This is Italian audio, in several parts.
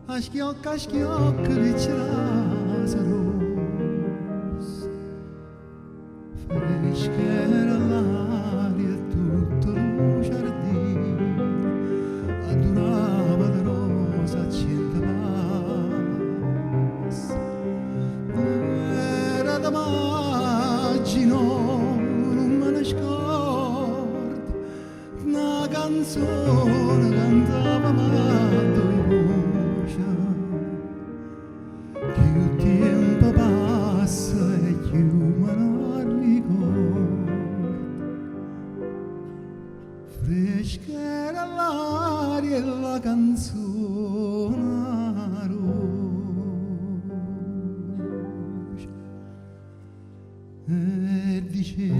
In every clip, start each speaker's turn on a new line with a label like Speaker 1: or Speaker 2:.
Speaker 1: Aşk yok, aşk yok, Lazarus. Freschera l'aria e tutto lo giardino adorava la rosa accendevas. Era da maggino, non me ne scordo, una canzone cantava amato in voce. Più tempo passa e più me ne ricordo. Freschera l'aria e la canzone rosa. E diceva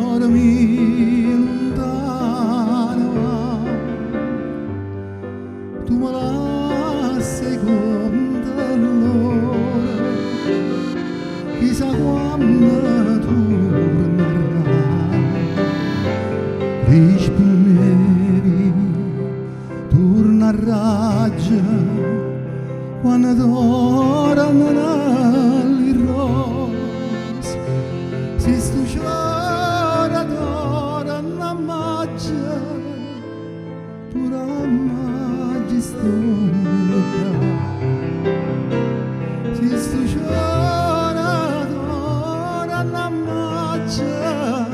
Speaker 1: ora mi lontano tu me la seconda allora chissà quando tornerai risponevi tornerai già quando tornano le rose si sto chora torna maggia tu la maggi stonda si sto chora torna maggia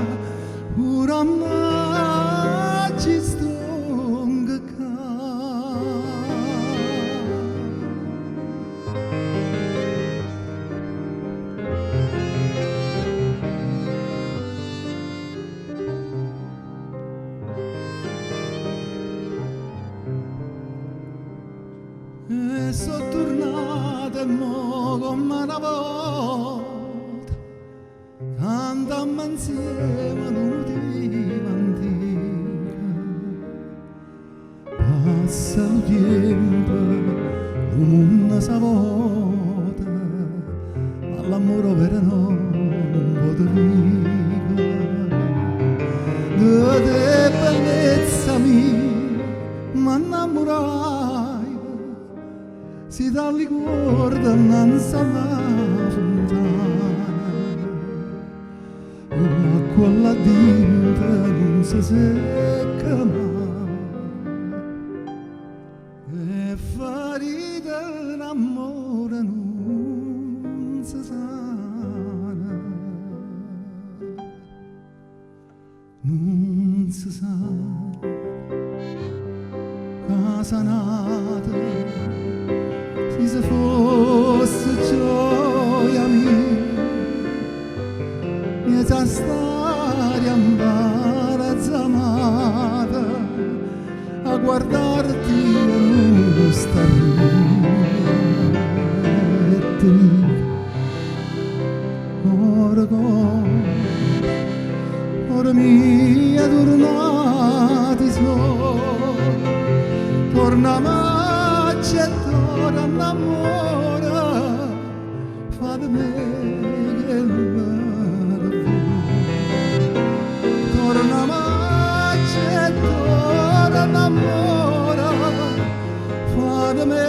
Speaker 1: pura maggi stonda e sono tornata e mo come una volta cantammo insieme l'ultima antica passa il tempo come una savota ma l'amore vero non può vivere di te bellezza mia ma innamorai si dà li guarda innanzi alla fontana l'acqua là dentro non si secca mai e ferita d'amore non si sana non si sa casa nata se fosse gioia mia sa storia imbarazzata a guardarti e non starti ora mia tornati sono torna c'è torna l'amore fa di me che torna c'è torna l'amore fa di me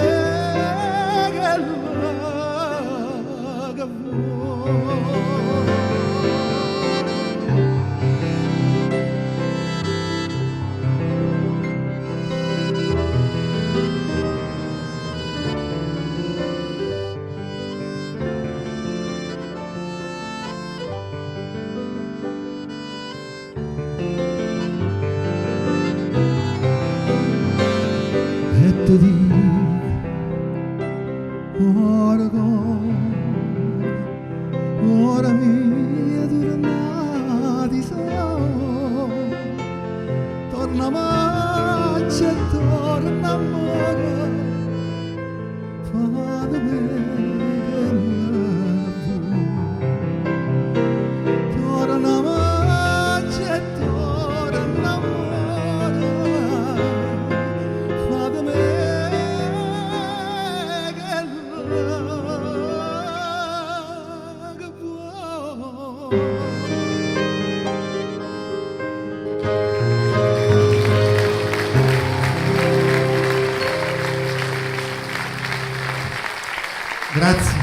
Speaker 1: che ti dico ora mia tornati sono torna c'è torna amore Father, grazie.